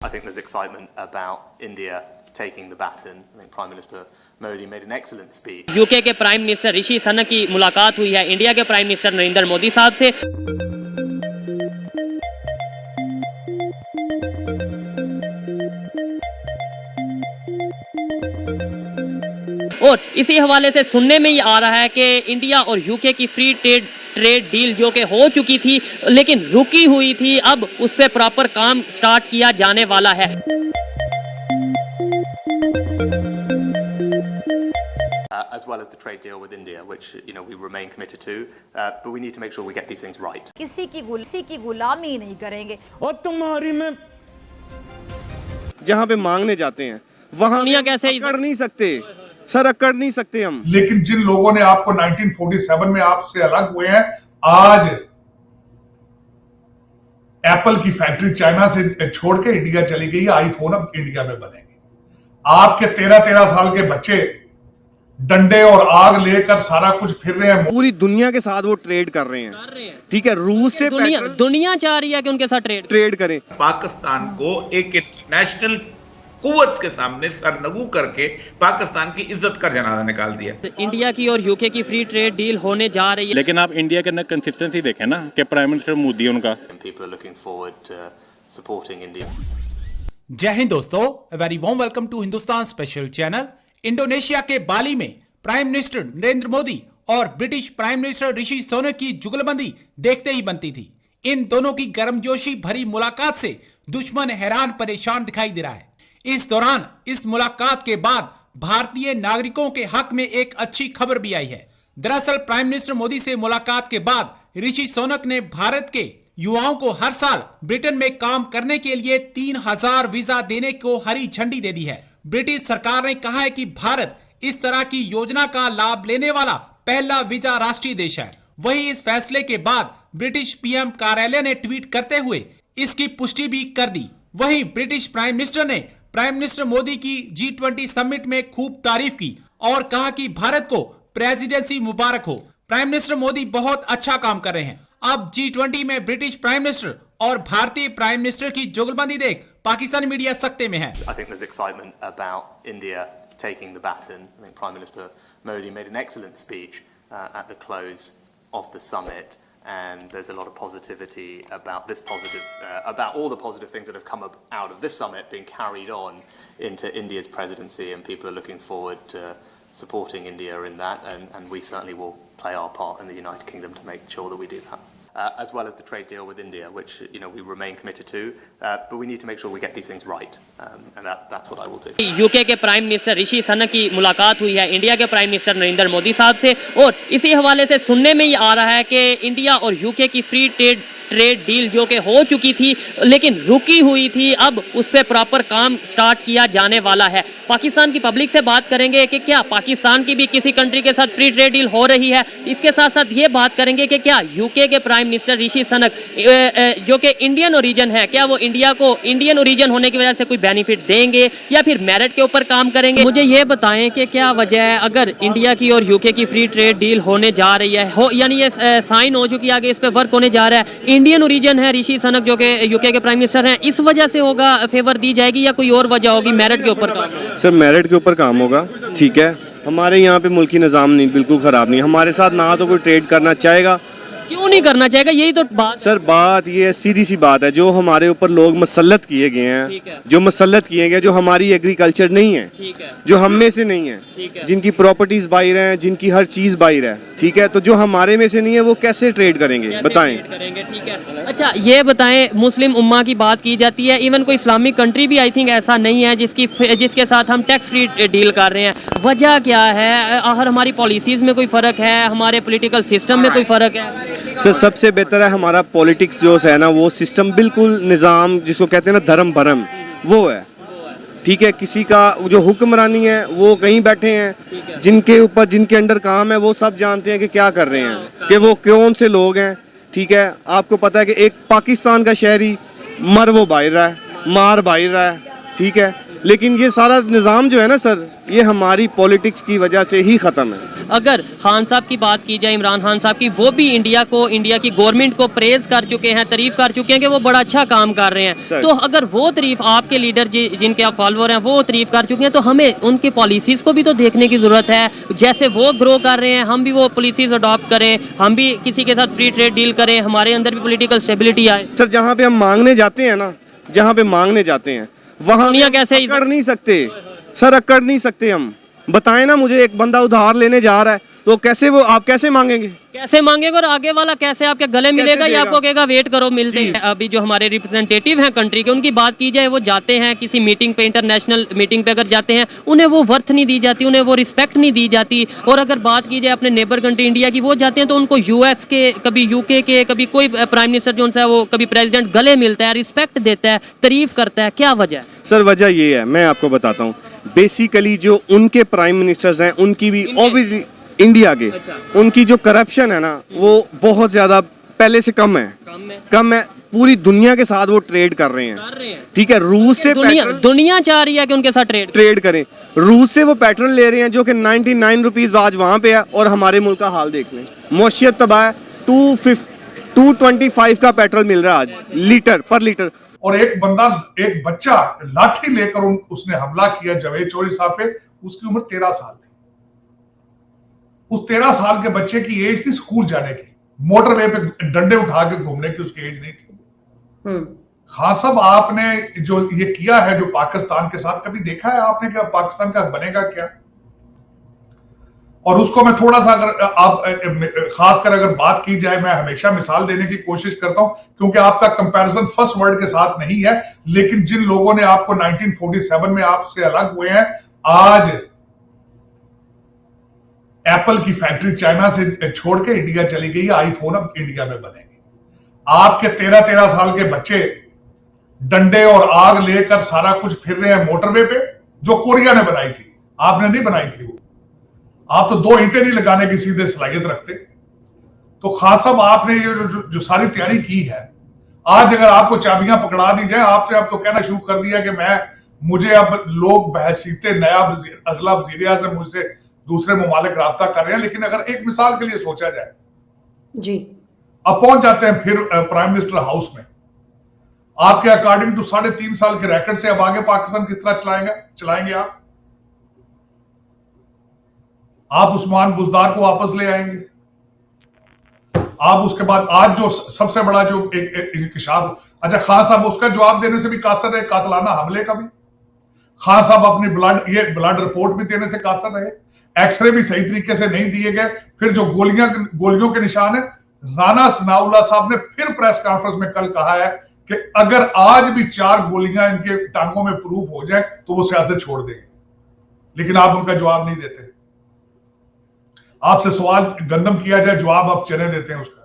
I think there's excitement about India taking the baton. I think Prime Minister Modi made an excellent speech. UK के prime minister ऋषि सनक की मुलाकात हुई है India के prime minister Narendra Modi साहब से। और इसी हवाले से सुनने में ये आ रहा है कि इंडिया और यूके की फ्री ट्रेड डील जो कि हो चुकी थी लेकिन रुकी हुई थी, अब उस पर प्रॉपर काम स्टार्ट किया जाने वाला है। As well as the trade deal with India, which we remain committed to, but we need to make sure we get these things right. किसी की गुलामी नहीं करेंगे। और तुम्हारी में जहाँ पे मांगने जाते हैं वहाँ दुनिया कैसे अकड़ नहीं सकते सर, अकड़ नहीं सकते हम। लेकिन जिन लोगों ने आपको 1947 में आपसे अलग हुए हैं, आज एप्पल की फैक्ट्री चाइना से छोड़ के इंडिया चली गई, आईफोन अब इंडिया में बनेंगे। आपके 13-13 साल के बच्चे डंडे और आग लेकर सारा कुछ फिर रहे हैं। पूरी दुनिया के साथ वो ट्रेड कर रहे हैं, ठीक है। रूस से दुनिया चाह रही है कि उनके साथ ट्रेड करें। पाकिस्तान को एक इंटरनेशनल कुव्वत के सामने सरनगू करके पाकिस्तान की इज्जत का जनाजा निकाल दिया। इंडिया की और यूके की फ्री ट्रेड डील होने जा रही है, लेकिन आप इंडिया के अंदर कंसिस्टेंसी देखें ना कि प्राइम मिनिस्टर मोदी उनका। People are looking forward to supporting India. जय हिंद दोस्तों, very warm welcome to Hindustan special channel. Indonesia के बाली में प्राइम मिनिस्टर नरेंद्र मोदी और British prime minister Rishi Sunak की जुगलबंदी देखते ही बनती थी। इन दोनों की गर्मजोशी भरी मुलाकात से दुश्मन हैरान परेशान दिखाई दे रहा है। इस दौरान इस मुलाकात के बाद भारतीय नागरिकों के हक में एक अच्छी खबर भी आई है। दरअसल प्राइम मिनिस्टर मोदी से मुलाकात के बाद ऋषि सुनक ने भारत के युवाओं को हर साल ब्रिटेन में काम करने के लिए 3000 वीजा देने को हरी झंडी दे दी है। ब्रिटिश सरकार ने कहा है कि भारत इस तरह की योजना का लाभ लेने वाला पहला वीजा राष्ट्रीय देश है। वहीं इस फैसले के बाद ब्रिटिश पीएम कार्यालय ने ट्वीट करते हुए इसकी पुष्टि भी कर दी। वहीं ब्रिटिश प्राइम मिनिस्टर ने प्राइम मिनिस्टर मोदी की G20 समिट में खूब तारीफ की और कहा कि भारत को प्रेसिडेंसी मुबारक हो। प्राइम मिनिस्टर मोदी बहुत अच्छा काम कर रहे हैं। अब G20 में ब्रिटिश प्राइम मिनिस्टर और भारतीय प्राइम मिनिस्टर की जुगलबंदी देख पाकिस्तानी मीडिया सख्ते में है। I think there's excitement about India taking the baton. I think Prime Minister Modi made an excellent speech at the close of the summit. And there's a lot of positivity about about all the positive things that have come out of this summit being carried on into India's presidency, and people are looking forward to supporting India in that, and we certainly will play our part in the United Kingdom to make sure that we do that. As well as the trade deal with India, which we remain committed to, but we need to make sure we get these things right, and that's what I will do. UK के prime minister ऋषि सनक की मुलाकात हुई है India के prime minister Narendra Modi साहब से। और इसी हवाले से सुनने में ये आ रहा है कि इंडिया और यूके की फ्री ट्रेड डील जो कि हो चुकी थी लेकिन रुकी हुई थी, अब उस पर प्रॉपर काम स्टार्ट किया जाने वाला है। पाकिस्तान की पब्लिक से बात करेंगे कि क्या पाकिस्तान की भी किसी कंट्री के साथ फ्री ट्रेड डील हो रही है। इसके साथ साथ ये बात करेंगे कि क्या यूके के प्राइम मिनिस्टर ऋषि सनक जो कि इंडियन ओरिजिन है, क्या वो इंडिया को इंडियन ओरिजिन होने की वजह से कोई बेनिफिट देंगे या फिर मेरिट के ऊपर काम करेंगे। मुझे ये बताएं कि क्या वजह है अगर इंडिया की और यूके की फ्री ट्रेड डील होने जा रही है, यानी ये साइन हो चुकी है, आगे इस पर वर्क होने जा रहा है, इंडियन ओरिजिन है ऋषि सनक जो कि यूके के प्राइम मिनिस्टर हैं, इस वजह से होगा फेवर दी जाएगी या कोई और वजह होगी? मेरिट के ऊपर काम? सर मेरिट के ऊपर काम होगा, ठीक है। हमारे यहाँ पे मुल्की निज़ाम नहीं, बिल्कुल ख़राब नहीं। हमारे साथ ना तो कोई ट्रेड करना चाहेगा। क्यों नहीं करना चाहेगा? यही तो बात सर, बात ये सीधी सी बात है, जो हमारे ऊपर लोग मसल्लत किए गए हैं, जो मसल्लत किए गए, जो हमारी एग्रीकल्चर नहीं है, जो हम में से नहीं है, जिनकी प्रॉपर्टीज बाहर हैं, जिनकी हर चीज़ बाहर है, ठीक है, तो जो हमारे में से नहीं है वो कैसे ट्रेड करेंगे बताएं? ठीक है। अच्छा ये बताएं, मुस्लिम उम्मा की बात की जाती है, इवन कोई इस्लामिक कंट्री भी आई थिंक ऐसा नहीं है जिसके साथ हम टैक्स फ्री डील कर रहे हैं। वजह क्या है? आखिर हमारी पॉलिसीज़ में कोई फ़र्क है, हमारे पॉलिटिकल सिस्टम में कोई फ़र्क है? सर सबसे बेहतर है हमारा पॉलिटिक्स जो है ना, वो सिस्टम बिल्कुल निज़ाम जिसको कहते हैं ना धर्म भरम, वो है, ठीक है। किसी का जो हुक्मरानी है वो कहीं बैठे हैं, जिनके ऊपर जिनके अंडर काम है वो सब जानते हैं कि क्या कर रहे हैं, कि वो कौन से लोग हैं, ठीक है। आपको पता है कि एक पाकिस्तान का शहरी मर वो बाहर रहा है, मार बाहर रहा है, ठीक है। लेकिन ये सारा निज़ाम जो है ना सर, ये हमारी पॉलिटिक्स की वजह से ही ख़त्म है। अगर खान साहब की बात की जाए, इमरान खान साहब की, वो भी इंडिया की गवर्नमेंट को प्रेज कर चुके हैं, तारीफ कर चुके हैं कि वो बड़ा अच्छा काम कर रहे हैं। तो अगर वो तारीफ आपके लीडर जिनके आप फॉलोअर हैं वो तारीफ कर चुके हैं, तो हमें उनकी पॉलिसीज़ को भी तो देखने की ज़रूरत है। जैसे वो ग्रो कर रहे हैं हम भी वो पॉलिसीज़ अडॉप्ट करें, हम भी किसी के साथ फ्री ट्रेड डील करें, हमारे अंदर भी पॉलिटिकल स्टेबिलिटी आए। सर जहाँ पे हम मांगने जाते हैं ना, जहाँ पे मांगने जाते हैं वहाँ दुनिया कैसे अकड़ नहीं सकते सर, अकड़ नहीं सकते हम। बताएं ना मुझे, एक बंदा उधार लेने जा रहा है तो कैसे वो आप कैसे मांगेंगे? कैसे मांगेगा और आगे वाला कैसे आपके गले मिलेगा या आपको कहेगा वेट करो मिलते हैं। अभी जो हमारे रिप्रेजेंटेटिव हैं कंट्री के, उनकी बात की जाए, वो जाते हैं किसी मीटिंग पे, इंटरनेशनल मीटिंग पे अगर जाते हैं, उन्हें वो वर्थ नहीं दी जाती, उन्हें वो रिस्पेक्ट नहीं दी जाती। और अगर बात की जाए अपने नेबर कंट्री इंडिया की, वो जाते हैं तो उनको यूएस के, कभी यूके के, कभी कोई प्राइम मिनिस्टर जो है वो, कभी प्रेसिडेंट गले मिलता है, रिस्पेक्ट देता है, तारीफ करता है। क्या वजह है? सर वजह ये है, मैं आपको बताता हूँ। बेसिकली जो उनके प्राइम मिनिस्टर्स हैं उनकी भी ऑब्वियसली इंडिया के, उनकी जो करप्शन है ना वो बहुत ज्यादा पहले से कम है। पूरी दुनिया के साथ वो ट्रेड कर रहे हैं, ठीक है। रूस से दुनिया चाह रही है कि उनके साथ ट्रेड करें। रूस से वो पेट्रोल ले रहे हैं जो कि 99 रुपीज आज वहां पे है, और हमारे मुल्क का हाल देख लें, मौशियत तबाह है। 225 का पेट्रोल मिल रहा है आज पर लीटर। और एक बच्चा लाठी लेकर उसने हमला किया जावेद चौधरी साहब पे, उसकी उम्र 13 साल थी। उस 13 साल के बच्चे की एज थी स्कूल जाने की, मोटरवे पे डंडे उठा के घूमने की उसकी एज नहीं थी। हाँ साहब, आपने जो ये किया है जो पाकिस्तान के साथ, कभी देखा है आपने कि पाकिस्तान का बनेगा क्या? और उसको मैं थोड़ा सा अगर खासकर अगर बात की जाए, मैं हमेशा मिसाल देने की कोशिश करता हूं क्योंकि आपका कंपैरिजन फर्स्ट वर्ल्ड के साथ नहीं है, लेकिन जिन लोगों ने आपको 1947 में आपसे अलग हुए हैं, आज एप्पल की फैक्ट्री चाइना से छोड़ के इंडिया चली गई, आईफोन अब इंडिया में बनेंगे। आपके 13 साल के बच्चे डंडे और आग लेकर सारा कुछ फिर रहे हैं मोटरवे पे, जो कोरिया ने बनाई थी, आपने नहीं बनाई थी वो। आप तो 2 ईंटें नहीं लगाने की सीधे सलाहियत रखते। तो खास साहब, आपने ये जो सारी तैयारी की है, आज अगर आपको चाबियां पकड़ा दी जाए, आपसे अब तो कहना शुरू कर दिया कि मुझे अब लोग बहसीते नया अगला वज़ीर आज़म मुझसे दूसरे मुमालिक राब्ता कर रहे हैं। लेकिन अगर एक मिसाल के लिए सोचा जाए जी, अब पहुंच जाते हैं फिर प्राइम मिनिस्टर हाउस में, आपके अकॉर्डिंग टू 3.5 साल के रैकेट से अब आगे पाकिस्तान किस तरह चलाएंगे आप उस्मान बुजदार को वापस ले आएंगे आप? उसके बाद आज जो सबसे बड़ा जो एक इंकशाफ, अच्छा खान साहब उसका जवाब देने से भी कासर रहे, कातलाना हमले का भी खान साहब अपनी ब्लड रिपोर्ट भी देने से कासर रहे, एक्सरे भी सही तरीके से नहीं दिए गए। फिर जो गोलियों के निशान है, राना सनाउल्लाह साहब ने फिर प्रेस कॉन्फ्रेंस में कल कहा है कि अगर आज भी 4 गोलियां इनके टांगों में प्रूफ हो जाए तो वो सियासत छोड़ देंगे। लेकिन आप उनका जवाब नहीं देते। आपसे सवाल गंदम किया जाए, जवाब आप चने देते हैं उसका।